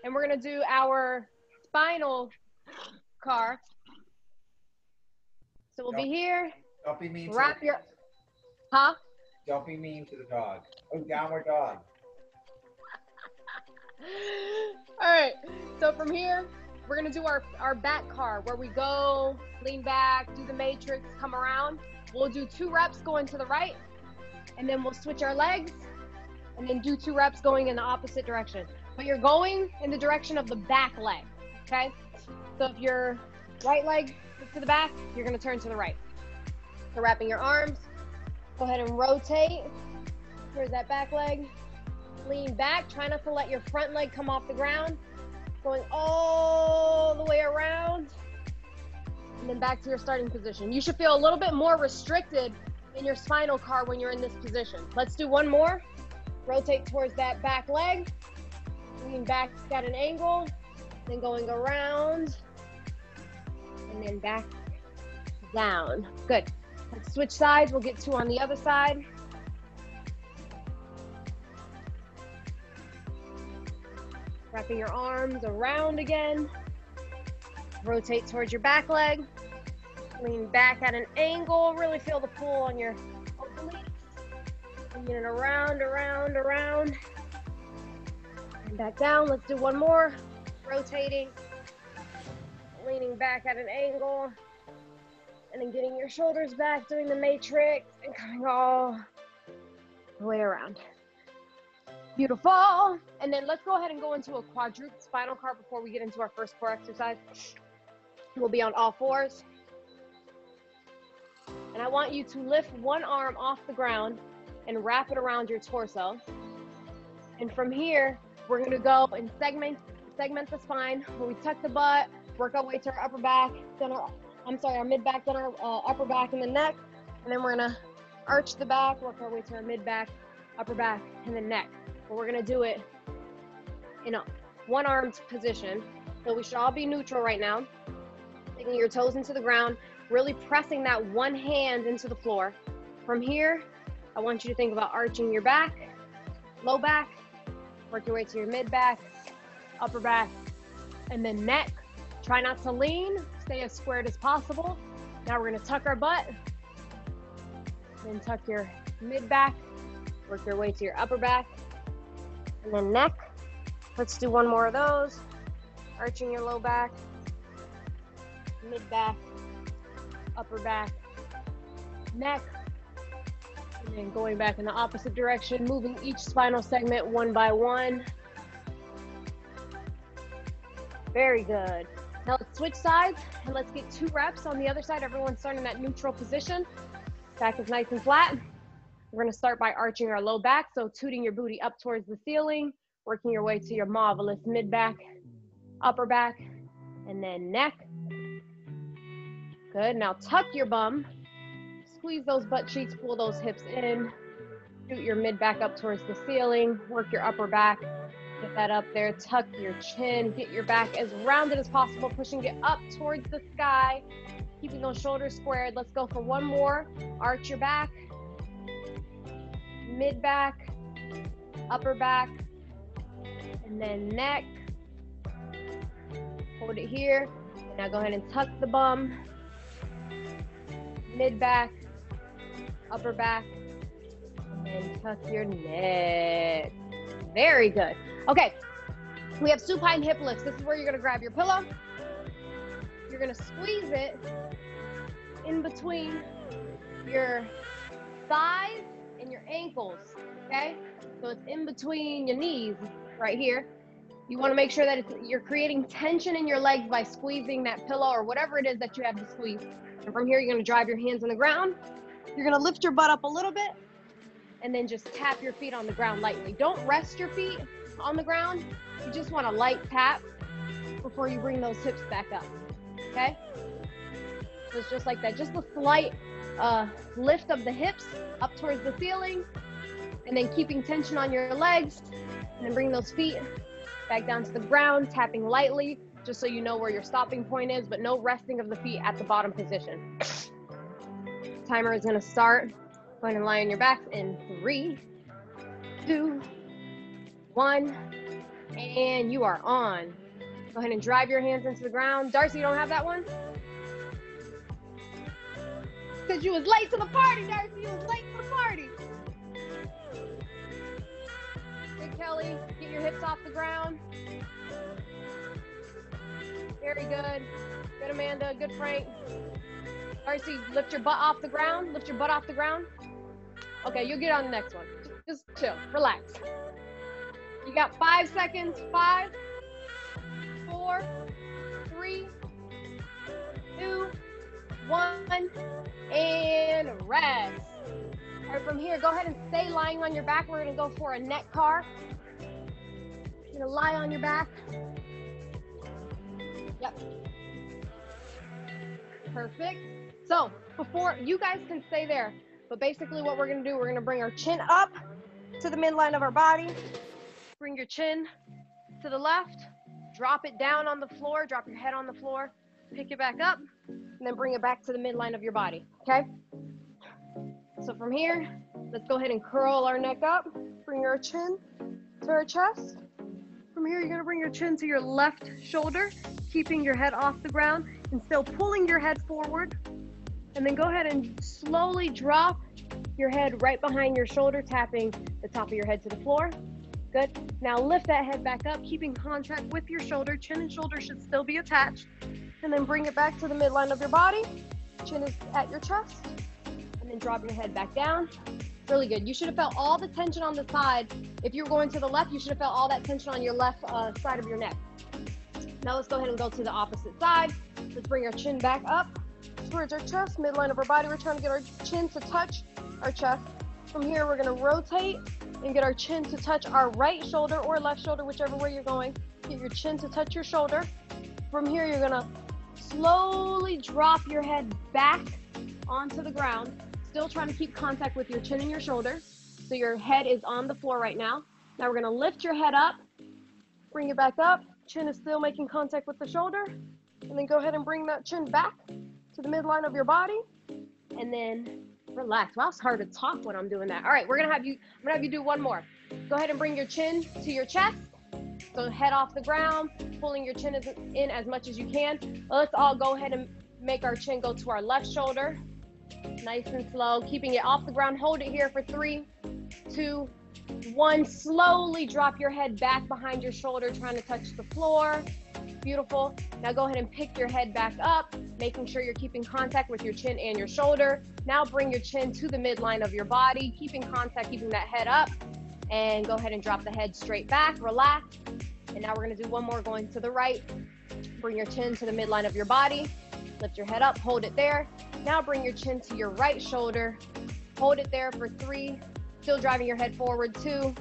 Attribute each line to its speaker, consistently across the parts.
Speaker 1: and we're gonna do our spinal car. So we'll be here.
Speaker 2: Don't be mean.
Speaker 1: Wrap your, huh?
Speaker 2: Don't be mean to the dog. Oh, downward dog.
Speaker 1: All right, so from here, we're gonna do our back car where we go, lean back, do the matrix, come around. We'll do 2 reps going to the right, and then we'll switch our legs, and then do 2 reps going in the opposite direction. But you're going in the direction of the back leg, okay? So if your right leg is to the back, you're gonna turn to the right. So wrapping your arms, go ahead and rotate towards that back leg. Lean back, try not to let your front leg come off the ground. Going all the way around, and then back to your starting position. You should feel a little bit more restricted in your spinal car when you're in this position. Let's do 1 more. Rotate towards that back leg, lean back at an angle, then going around, and then back down. Good. Let's switch sides. We'll get 2 on the other side. Wrapping your arms around again. Rotate towards your back leg. Lean back at an angle. Really feel the pull on your obliques. Bringing it around, around, around. And back down. Let's do 1 more. Rotating. Leaning back at an angle. And then getting your shoulders back, doing the matrix, and coming all the way around. Beautiful. And then let's go ahead and go into a quadruped spinal car before we get into our first core exercise. We'll be on all 4s. And I want you to lift 1 arm off the ground and wrap it around your torso. And from here, we're gonna go and segment the spine, where we tuck the butt, work our way to our upper back, then our mid back, then our upper back and the neck. And then we're gonna arch the back, work our way to our mid back, upper back, and the neck. But we're gonna do it in a 1-armed position. So we should all be neutral right now. Taking your toes into the ground, really pressing that 1 hand into the floor. From here, I want you to think about arching your back, low back, work your way to your mid back, upper back, and then neck. Try not to lean, stay as squared as possible. Now we're gonna tuck our butt, then tuck your mid back, work your way to your upper back, and then neck. Let's do 1 more of those. Arching your low back, mid back, upper back, neck, and then going back in the opposite direction, moving each spinal segment 1 by 1. Very good. Now let's switch sides and let's get 2 reps on the other side. Everyone's starting in that neutral position. Back is nice and flat. We're gonna start by arching our low back, so tooting your booty up towards the ceiling, working your way to your marvelous mid back, upper back, and then neck. Good, now tuck your bum, squeeze those butt cheeks, pull those hips in, shoot your mid back up towards the ceiling, work your upper back, get that up there, tuck your chin, get your back as rounded as possible, pushing it up towards the sky, keeping those shoulders squared. Let's go for 1 more. Arch your back, mid back, upper back, and then neck. Hold it here. Now go ahead and tuck the bum, mid back, upper back, and then tuck your neck. Very good. Okay, we have supine hip lifts. This is where you're gonna grab your pillow. You're gonna squeeze it in between your thighs and your ankles, okay? So it's in between your knees right here. You wanna make sure that you're creating tension in your legs by squeezing that pillow or whatever it is that you have to squeeze. And from here, you're gonna drive your hands on the ground. You're gonna lift your butt up a little bit and then just tap your feet on the ground lightly. Don't rest your feet on the ground. You just want a light tap before you bring those hips back up, okay? So it's just like that, just a slight lift of the hips up towards the ceiling, and then keeping tension on your legs, and then bring those feet back down to the ground, tapping lightly, just so you know where your stopping point is, but no resting of the feet at the bottom position. Timer is gonna start. Go ahead and lie on your backs in 3, 2, 1. And you are on. Go ahead and drive your hands into the ground. Darcy, you don't have that one? Because you was late to the party, Darcy. You was late to the party. Good, Kelly. Get your hips off the ground. Very good. Good, Amanda. Good, Frank. Darcy, lift your butt off the ground. Lift your butt off the ground. Okay, you'll get on the next one. Just chill. Relax. You got 5 seconds. 5, 4, 3, 2, 1, and rest. All right, from here, go ahead and stay lying on your back. We're gonna go for a neck car. You're gonna lie on your back. Yep. Perfect. So before, you guys can stay there, but basically what we're gonna do, we're gonna bring our chin up to the midline of our body. Bring your chin to the left, drop it down on the floor, drop your head on the floor, pick it back up, and then bring it back to the midline of your body, okay? So from here, let's go ahead and curl our neck up, bring our chin to our chest. From here, you're gonna bring your chin to your left shoulder, keeping your head off the ground and still pulling your head forward. And then go ahead and slowly drop your head right behind your shoulder, tapping the top of your head to the floor. Good. Now lift that head back up, keeping contact with your shoulder. Chin and shoulder should still be attached. And then bring it back to the midline of your body. Chin is at your chest. And then drop your head back down. Really good. You should have felt all the tension on the side. If you were going to the left, you should have felt all that tension on your left side of your neck. Now let's go ahead and go to the opposite side. Let's bring our chin back up towards our chest, midline of our body. We're trying to get our chin to touch our chest. From here, we're gonna rotate and get our chin to touch our right shoulder or left shoulder, whichever way you're going. Get your chin to touch your shoulder. From here, you're gonna slowly drop your head back onto the ground, still trying to keep contact with your chin and your shoulder. So your head is on the floor right now. Now we're gonna lift your head up, bring it back up. Chin is still making contact with the shoulder. And then go ahead and bring that chin back to the midline of your body. And then relax. Wow, it's hard to talk when I'm doing that. All right, I'm gonna have you do one more. Go ahead and bring your chin to your chest. So head off the ground, pulling your chin in as much as you can. Let's all go ahead and make our chin go to our left shoulder. Nice and slow, keeping it off the ground. Hold it here for 3, 2, 1. Slowly drop your head back behind your shoulder, trying to touch the floor. Beautiful. Now go ahead and pick your head back up, making sure you're keeping contact with your chin and your shoulder. Now bring your chin to the midline of your body, keeping contact, keeping that head up. And go ahead and drop the head straight back, relax. And now we're gonna do one more going to the right. Bring your chin to the midline of your body. Lift your head up, hold it there. Now bring your chin to your right shoulder. Hold it there for 3, still driving your head forward, 2,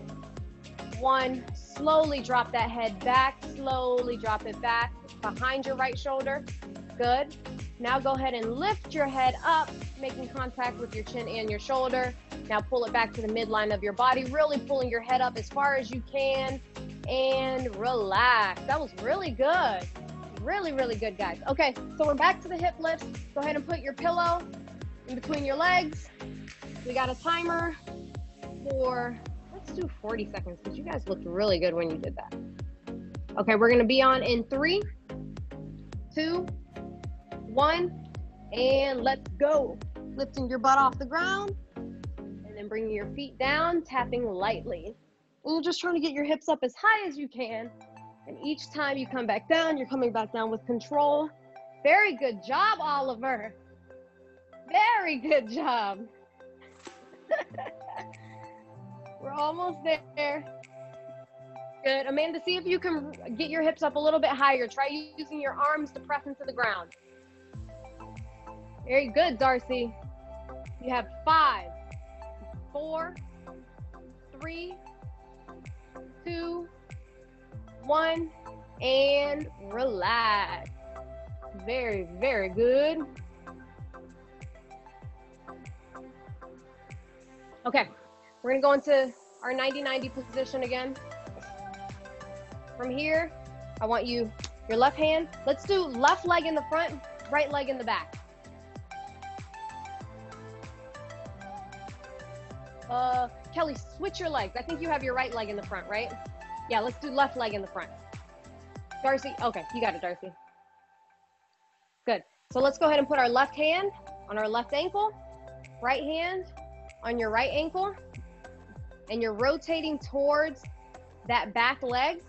Speaker 1: 1. Slowly drop that head back, slowly drop it back behind your right shoulder. Good. Now go ahead and lift your head up, making contact with your chin and your shoulder. Now pull it back to the midline of your body, really pulling your head up as far as you can, and relax. That was really good. Really, really good, guys. Okay, so we're back to the hip lifts. Go ahead and put your pillow in between your legs. We got a timer for, let's do 40 seconds because you guys looked really good when you did that. Okay, we're gonna be on in 3, 2, 1, and let's go. Lifting your butt off the ground and then bringing your feet down, tapping lightly. And you're just trying to get your hips up as high as you can. And each time you come back down, you're coming back down with control. Very good job, Oliver. Very good job. We're almost there. Good. Amanda, see if you can get your hips up a little bit higher. Try using your arms to press into the ground. Very good, Darcy. You have 5, 4, 3, 2, 1, and relax. Very, very good. Okay, we're gonna go into our 90-90 position again. From here, I want you, your left hand, let's do left leg in the front, right leg in the back. Kelly, switch your legs. I think you have your right leg in the front, right? Yeah, let's do left leg in the front. Darcy, okay, you got it, Darcy. Good. So let's go ahead and put our left hand on our left ankle, right hand on your right ankle, and you're rotating towards that back leg.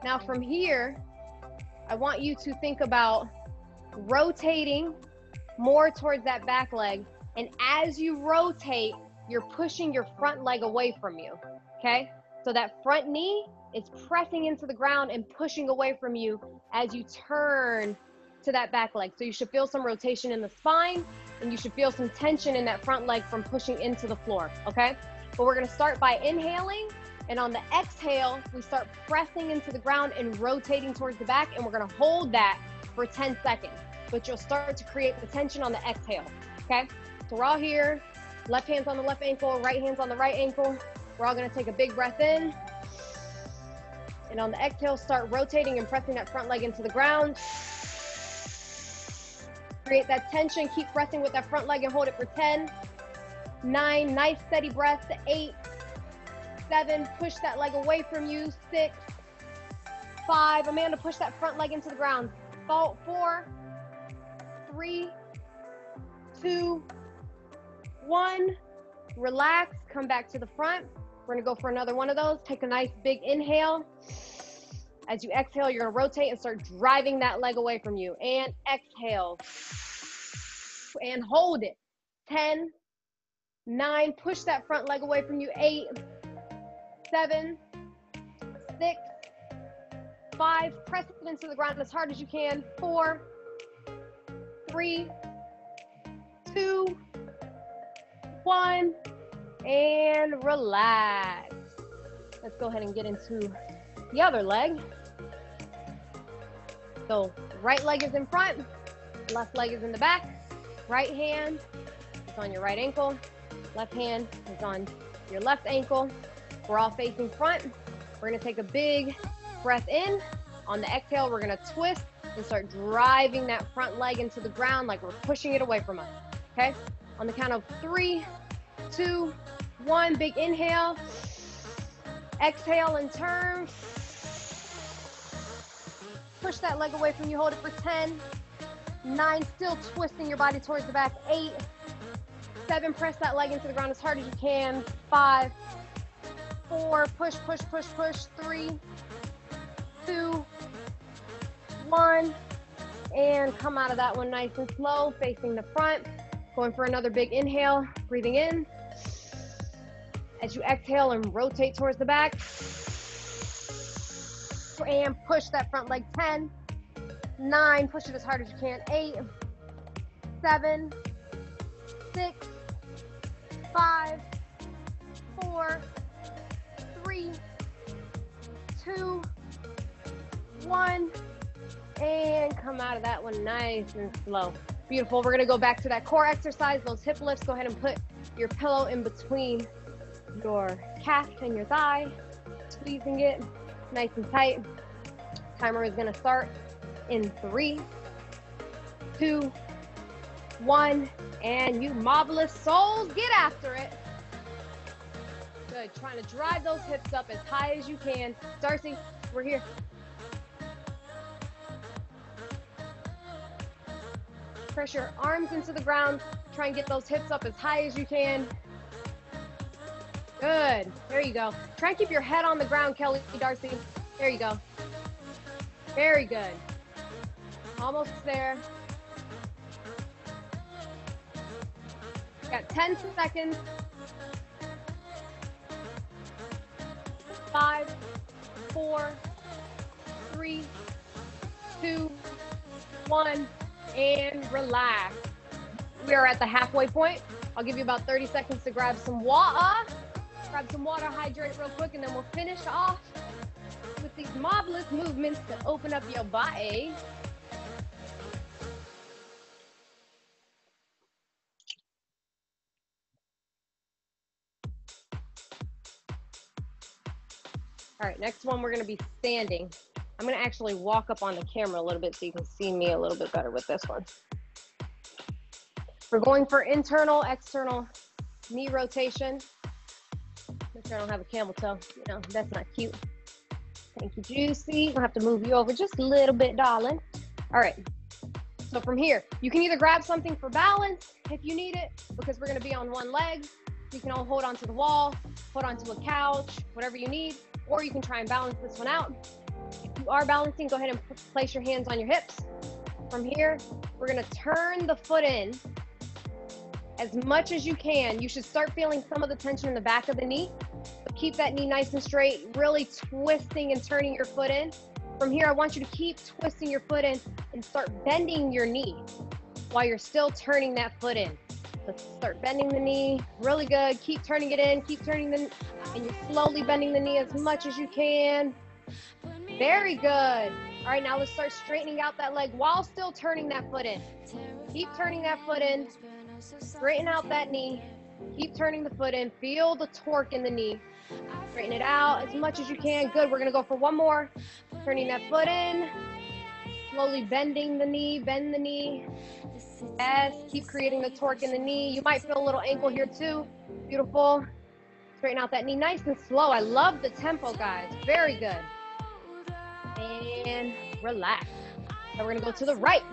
Speaker 1: Now from here, I want you to think about rotating more towards that back leg. And as you rotate, you're pushing your front leg away from you, okay? So that front knee is pressing into the ground and pushing away from you as you turn to that back leg. So you should feel some rotation in the spine, and you should feel some tension in that front leg from pushing into the floor, okay? But we're gonna start by inhaling, and on the exhale, we start pressing into the ground and rotating towards the back, and we're gonna hold that for 10 seconds. But you'll start to create the tension on the exhale, okay? So we're all here, left hand's on the left ankle, right hand's on the right ankle. We're all gonna take a big breath in. And on the exhale, start rotating and pressing that front leg into the ground. Create that tension, keep pressing with that front leg and hold it for 10, 9, nice steady breaths, 8, 7, push that leg away from you, 6, 5, Amanda, push that front leg into the ground, 4, 3, 2, 1, relax, come back to the front. We're gonna go for another one of those. Take a nice big inhale. As you exhale, you're gonna rotate and start driving that leg away from you. And exhale. And hold it. 10, 9, push that front leg away from you. 8, 7, 6, 5, press it into the ground as hard as you can. 4, 3, 2, 1, and relax. Let's go ahead and get into the other leg. So right leg is in front, left leg is in the back. Right hand is on your right ankle, left hand is on your left ankle. We're all facing front. We're gonna take a big breath in. On the exhale, we're gonna twist and start driving that front leg into the ground like we're pushing it away from us, okay? On the count of 3, 2, 1, big inhale. Exhale and turn. Push that leg away from you, hold it for 10, 9, still twisting your body towards the back, 8, 7, press that leg into the ground as hard as you can, 5, 4, push, push, push, push, 3, 2, 1, and come out of that one nice and slow, facing the front, going for another big inhale, breathing in. As you exhale and rotate towards the back, and push that front leg, 10, 9, push it as hard as you can, 8, 7, 6, 5, 4, 3, 2, 1, and come out of that one nice and slow. Beautiful. We're gonna go back to that core exercise, those hip lifts. Go ahead and put your pillow in between your calf and your thigh, squeezing it nice and tight. Timer is gonna start in 3, 2, 1, and you marvelous souls, get after it. Good, trying to drive those hips up as high as you can. Darcy, we're here. Press your arms into the ground. Try and get those hips up as high as you can. Good, there you go. Try and keep your head on the ground, Kelly, Darcy. There you go. Very good. Almost there. Got 10 seconds. 5, 4, 3, 2, 1, and relax. We are at the halfway point. I'll give you about 30 seconds to grab some water. Grab some water, hydrate real quick, and then we'll finish off with these marvelous movements to open up your body. All right, next one, we're gonna be standing. I'm gonna actually walk up on the camera a little bit so you can see me a little bit better with this one. We're going for internal, external knee rotation. Make sure I don't have a camel toe. You know, that's not cute. Thank you, Juicy. We'll have to move you over just a little bit, darling. All right. So from here, you can either grab something for balance if you need it, because we're gonna be on one leg. You can all hold onto the wall, hold onto a couch, whatever you need, or you can try and balance this one out. If you are balancing, go ahead and place your hands on your hips. From here, we're gonna turn the foot in as much as you can. You should start feeling some of the tension in the back of the knee. So keep that knee nice and straight, really twisting and turning your foot in. From here, I want you to keep twisting your foot in and start bending your knee while you're still turning that foot in. So start bending the knee, really good. Keep turning it in, keep turning the, and you're slowly bending the knee as much as you can. Very good. All right, now let's start straightening out that leg while still turning that foot in. Keep turning that foot in, straighten out that knee, keep turning the foot in, feel the torque in the knee. Straighten it out as much as you can. Good, we're gonna go for one more. Turning that foot in, slowly bending the knee, bend the knee. Yes, keep creating the torque in the knee. You might feel a little ankle here too. Beautiful. Straighten out that knee nice and slow. I love the tempo, guys. Very good. And relax. Now we're gonna go to the right.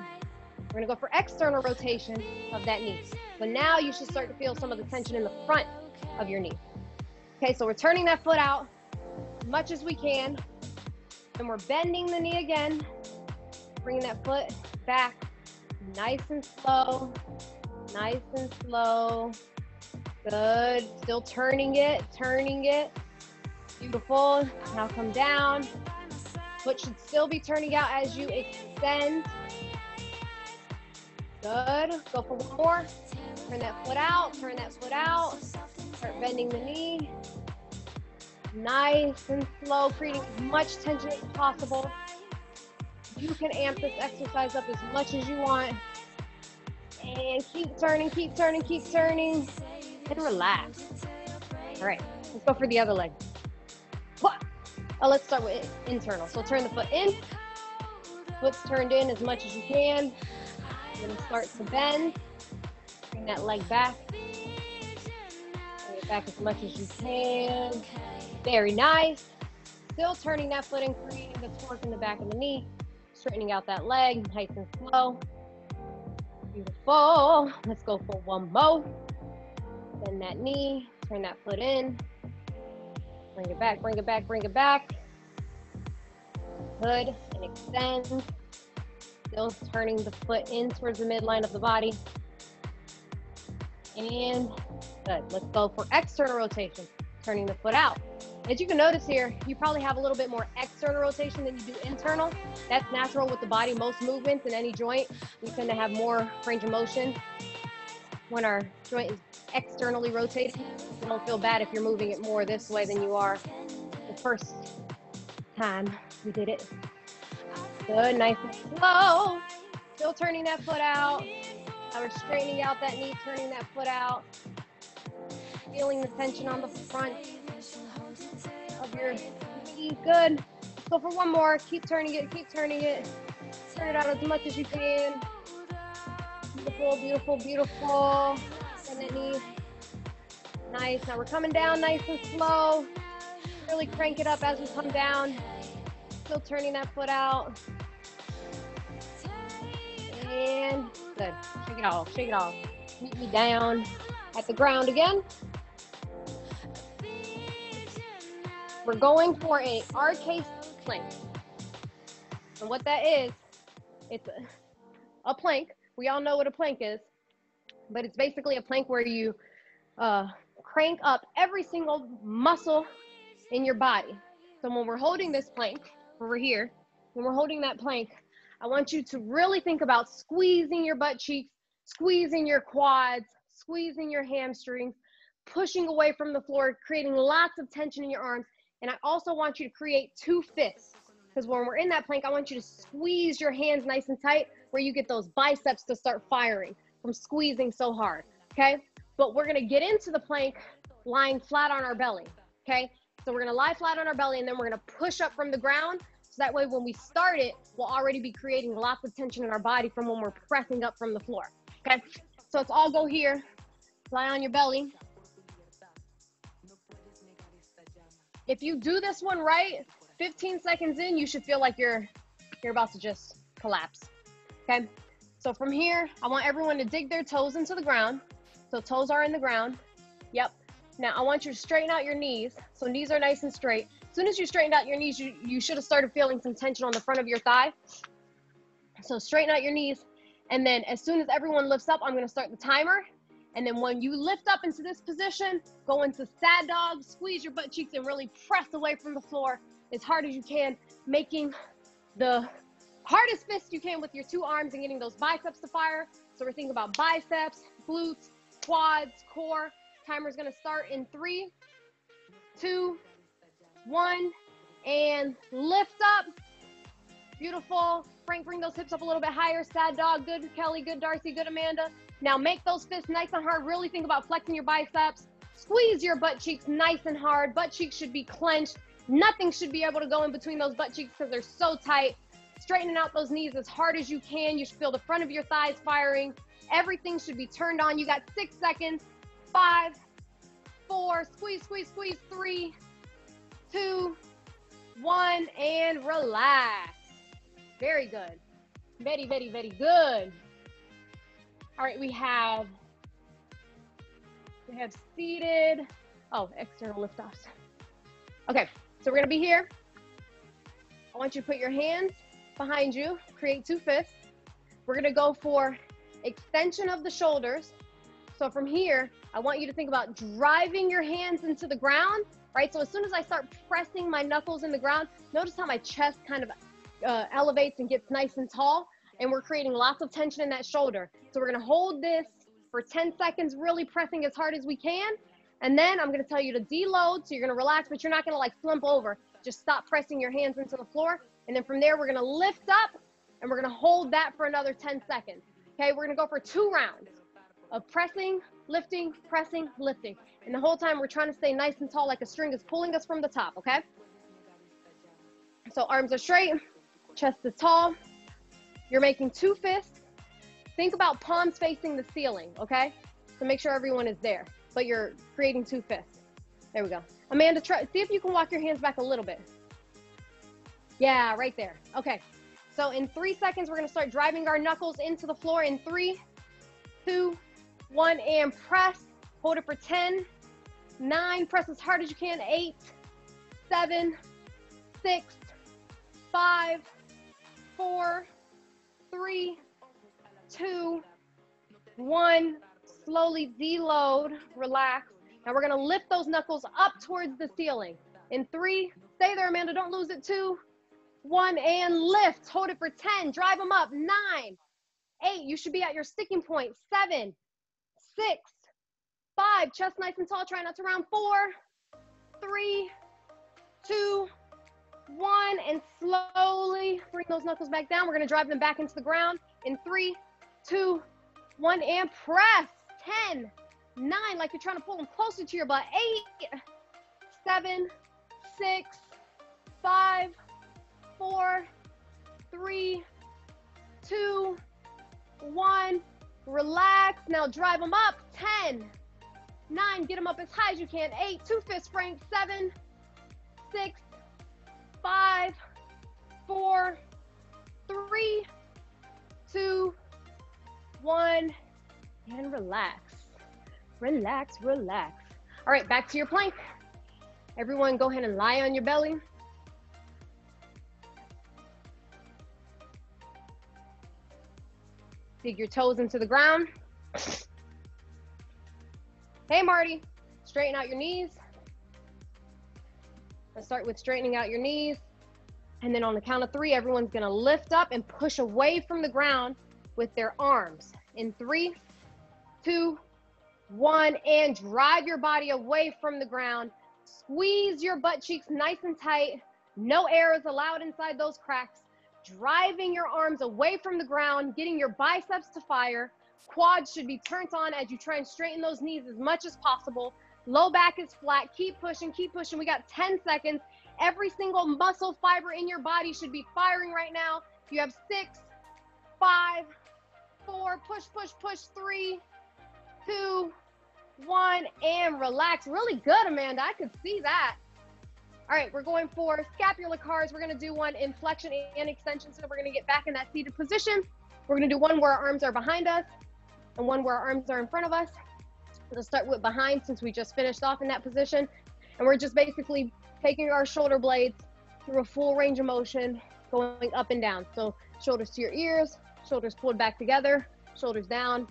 Speaker 1: We're gonna go for external rotation of that knee. So now you should start to feel some of the tension in the front of your knee. Okay, so we're turning that foot out as much as we can. And we're bending the knee again. Bringing that foot back, nice and slow, nice and slow. Good, still turning it, Beautiful, now come down. Foot should still be turning out as you extend. Good, go for one more. Turn that foot out, Start bending the knee. Nice and slow, creating as much tension as possible. You can amp this exercise up as much as you want. And keep turning, and relax. All right, let's go for the other leg. Oh, let's start with internal. So turn the foot in. Foot's turned in as much as you can. Then start to bend. Bring that leg back. Bring it back as much as you can. Very nice. Still turning that foot and creating the torque in the back of the knee. Straightening out that leg, nice and slow. Beautiful. Let's go for one more. Bend that knee, turn that foot in. Bring it back. Good, and extend. Still turning the foot in towards the midline of the body. And good. Let's go for external rotation. Turning the foot out. As you can notice here, you probably have a little bit more external rotation than you do internal. That's natural with the body. Most movements in any joint, we tend to have more range of motion when our joint is externally rotated. You don't feel bad if you're moving it more this way than you are the first time we did it. Good, nice and slow. Still turning that foot out. Now we're straightening out that knee, turning that foot out. Feeling the tension on the front of your knee. Good. Let's go for one more. Keep turning it. Turn it out as much as you can. Beautiful. Bend that knee. Nice. Now we're coming down nice and slow. Really crank it up as we come down. Still turning that foot out. And good. Shake it off. Meet me down at the ground again. We're going for a RK plank. And what that is, it's a plank. We all know what a plank is, but it's basically a plank where you crank up every single muscle in your body. So when we're holding this plank over here, when we're holding that plank, I want you to really think about squeezing your butt cheeks, squeezing your quads, squeezing your hamstrings, pushing away from the floor, creating lots of tension in your arms. And I also want you to create 2 fists, because when we're in that plank, I want you to squeeze your hands nice and tight where you get those biceps to start firing from squeezing so hard, okay? But we're gonna get into the plank lying flat on our belly, okay? So we're gonna lie flat on our belly, and then we're gonna push up from the ground, so that way when we start it, we'll already be creating lots of tension in our body from when we're pressing up from the floor, okay? So let's all go here, lie on your belly. If you do this one right, 15 seconds in, you should feel like you're about to just collapse, okay? So from here, I want everyone to dig their toes into the ground. So toes are in the ground. Yep. Now I want you to straighten out your knees. So knees are nice and straight. As soon as you straightened out your knees, you should have started feeling some tension on the front of your thigh. So straighten out your knees. And then as soon as everyone lifts up, I'm gonna start the timer. And then when you lift up into this position, go into sad dog, squeeze your butt cheeks and really press away from the floor as hard as you can, making the hardest fist you can with your two arms and getting those biceps to fire. So we're thinking about biceps, glutes, quads, core. Timer's gonna start in 3, 2, 1, and lift up. Beautiful. Frank, bring those hips up a little bit higher. Sad dog, good Kelly, good Darcy, good Amanda. Now make those fists nice and hard. Really think about flexing your biceps. Squeeze your butt cheeks nice and hard. Butt cheeks should be clenched. Nothing should be able to go in between those butt cheeks because they're so tight. Straightening out those knees as hard as you can. You should feel the front of your thighs firing. Everything should be turned on. You got 6 seconds. 5, 4, squeeze, squeeze, squeeze. 3, 2, 1, and relax. Very good. Very, very, very good. All right, we have seated. Oh, external lift-offs. Okay, so we're gonna be here. I want you to put your hands behind you, create 2 fists. We're gonna go for extension of the shoulders. So from here, I want you to think about driving your hands into the ground, right? So as soon as I start pressing my knuckles in the ground, notice how my chest kind of elevates and gets nice and tall, and we're creating lots of tension in that shoulder. So we're gonna hold this for 10 seconds, really pressing as hard as we can. And then I'm gonna tell you to deload, so you're gonna relax, but you're not gonna like slump over. Just stop pressing your hands into the floor. And then from there, we're gonna lift up and we're gonna hold that for another 10 seconds. Okay, we're gonna go for 2 rounds of pressing, lifting, pressing, lifting. And the whole time we're trying to stay nice and tall like a string is pulling us from the top, okay? So arms are straight, chest is tall. You're making 2 fists. Think about palms facing the ceiling, okay? So make sure everyone is there, but you're creating 2 fists. There we go. Amanda, see if you can walk your hands back a little bit. Yeah, right there. Okay. So in 3 seconds, we're gonna start driving our knuckles into the floor in 3, 2, 1, and press. Hold it for 10, 9, press as hard as you can, 8, 7, 6, 5, 4, 3, 2, 1. Slowly deload, relax. Now we're gonna lift those knuckles up towards the ceiling. In 3, stay there, Amanda, don't lose it. 2, 1, and lift. Hold it for 10, drive them up. 9, 8, you should be at your sticking point. 7, 6, 5, chest nice and tall, try not to round. 4, 3, 2, 1, and slowly bring those knuckles back down. We're gonna drive them back into the ground. In 3, 2, 1, and press. 10, 9, like you're trying to pull them closer to your butt. 8, 7, 6, 5, 4, 3, 2, 1. Relax. Now drive them up. 10, 9, get them up as high as you can. 8, 2 fists, Frank. 7, 6, 5, 4, 3, 2, 1, and relax. Relax, relax. All right, back to your plank. Everyone go ahead and lie on your belly. Dig your toes into the ground. Hey, Marty, straighten out your knees. Let's start with straightening out your knees. And then on the count of 3, everyone's gonna lift up and push away from the ground with their arms. In 3, 2, 1, and drive your body away from the ground. Squeeze your butt cheeks nice and tight. No air is allowed inside those cracks. Driving your arms away from the ground, getting your biceps to fire. Quads should be turned on as you try and straighten those knees as much as possible. Low back is flat. Keep pushing, keep pushing. We got 10 seconds. Every single muscle fiber in your body should be firing right now. You have 6, 5, 4, push, push, push. 3, 2, 1, and relax. Really good, Amanda. I could see that. All right, we're going for scapular cars. We're gonna do one in flexion and extension. So we're gonna get back in that seated position. We're gonna do one where our arms are behind us and one where our arms are in front of us. Let's start with behind since we just finished off in that position. And we're just basically taking our shoulder blades through a full range of motion, going up and down. So shoulders to your ears, shoulders pulled back together, shoulders down,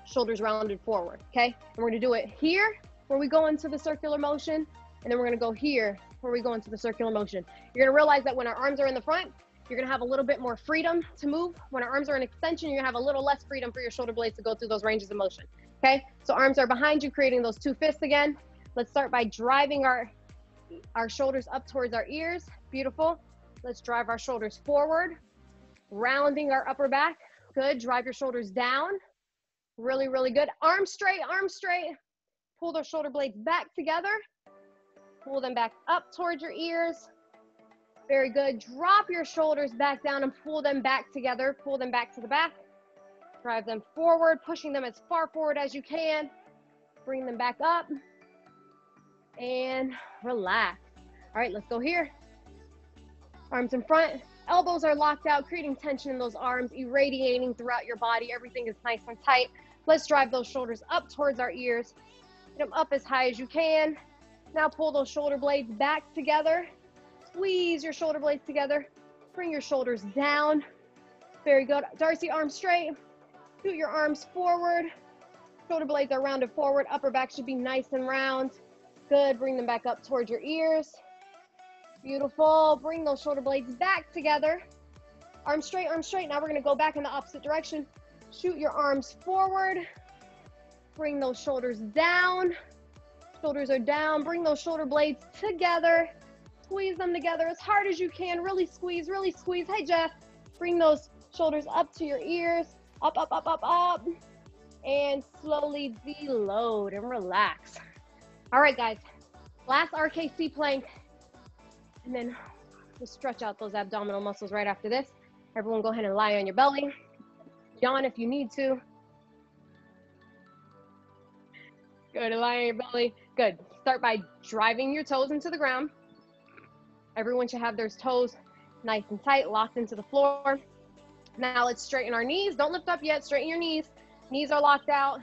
Speaker 1: shoulders rounded forward, okay? And we're gonna do it here where we go into the circular motion, and then we're gonna go here where we go into the circular motion. You're gonna realize that when our arms are in the front, you're gonna have a little bit more freedom to move. When our arms are in extension, you're gonna have a little less freedom for your shoulder blades to go through those ranges of motion, okay? So arms are behind you, creating those two fists again. Let's start by driving our shoulders up towards our ears. Beautiful. Let's drive our shoulders forward, rounding our upper back. Good. Drive your shoulders down. Really, really good. Arms straight, arms straight. Pull those shoulder blades back together. Pull them back up towards your ears. Very good. Drop your shoulders back down and pull them back together. Pull them back to the back. Drive them forward, pushing them as far forward as you can. Bring them back up. And relax. All right, let's go here. Arms in front. Elbows are locked out, creating tension in those arms, irradiating throughout your body. Everything is nice and tight. Let's drive those shoulders up towards our ears. Get them up as high as you can. Now pull those shoulder blades back together. Squeeze your shoulder blades together. Bring your shoulders down. Very good. Darcy, arms straight. Scoot your arms forward. Shoulder blades are rounded forward. Upper back should be nice and round. Good. Bring them back up towards your ears. Beautiful. Bring those shoulder blades back together. Arms straight, arms straight. Now we're going to go back in the opposite direction. Shoot your arms forward. Bring those shoulders down. Shoulders are down. Bring those shoulder blades together. Squeeze them together as hard as you can. Really squeeze, really squeeze. Hey, Jeff. Bring those shoulders up to your ears. Up, up, up, up, up. And slowly deload and relax. All right, guys. Last RKC plank. And then we'll stretch out those abdominal muscles right after this. Everyone go ahead and lie on your belly. Yawn if you need to. Good, lie on your belly. Good. Start by driving your toes into the ground. Everyone should have their toes nice and tight, locked into the floor. Now let's straighten our knees. Don't lift up yet, straighten your knees. Knees are locked out.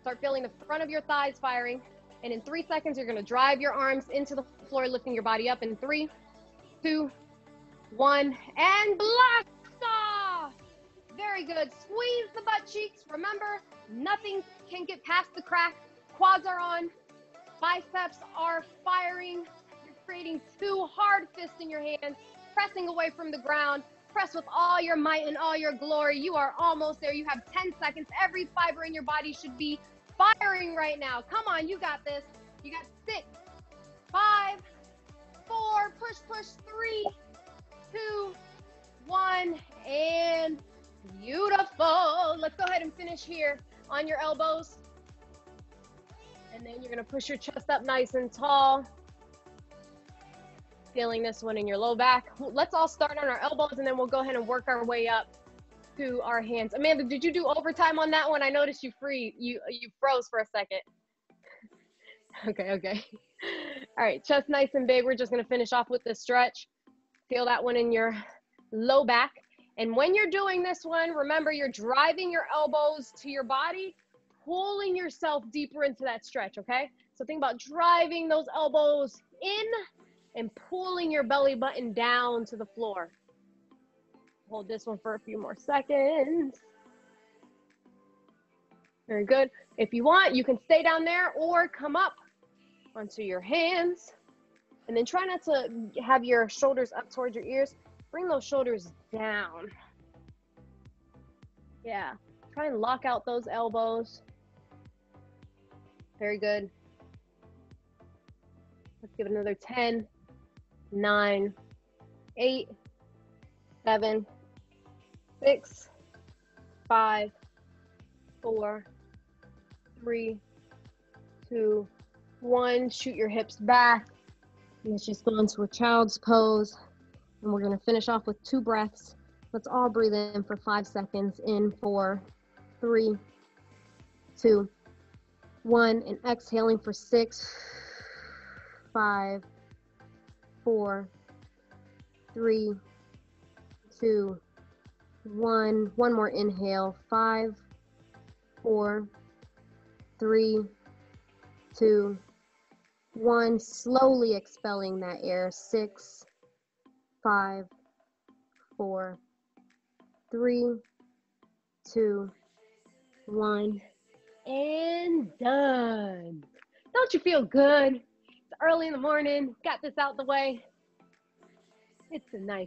Speaker 1: Start feeling the front of your thighs firing. And in 3 seconds, you're gonna drive your arms into the floor, lifting your body up in 3, 2, 1, and blast off. Very good. Squeeze the butt cheeks. Remember, nothing can get past the crack. Quads are on. Biceps are firing. You're creating 2 hard fists in your hands, pressing away from the ground. Press with all your might and all your glory. You are almost there. You have 10 seconds. Every fiber in your body should be firing right now. Come on, you got this. You got 6, 5, 4, push, 3, 2, 1, and beautiful. Let's go ahead and finish here on your elbows. And then you're gonna push your chest up nice and tall. Feeling this one in your low back. Let's all start on our elbows and then we'll go ahead and work our way up to our hands. Amanda, did you do overtime on that one? I noticed you froze for a second. Okay. All right, chest nice and big. We're just gonna finish off with this stretch. Feel that one in your low back. And when you're doing this one, remember you're driving your elbows to your body, pulling yourself deeper into that stretch, okay? So think about driving those elbows in and pulling your belly button down to the floor. Hold this one for a few more seconds. Very good. If you want, you can stay down there or come up onto your hands. And then try not to have your shoulders up towards your ears. Bring those shoulders down. Yeah, try and lock out those elbows. Very good. Let's give it another 10, 9, 8, 7, 6, 5, 4, 3, 2, 1. Shoot your hips back. Let's just go into a child's pose. And we're gonna finish off with 2 breaths. Let's all breathe in for 5 seconds. In 4, 3, 2, 1. And exhaling for 6, 5, 4, 3, 2, 1. One more inhale. 5, 4, 3, 2, 1. Slowly expelling that air. 6, 5, 4, 3, 2, 1. And done. Don't you feel good? It's early in the morning. Got this out the way. It's a nice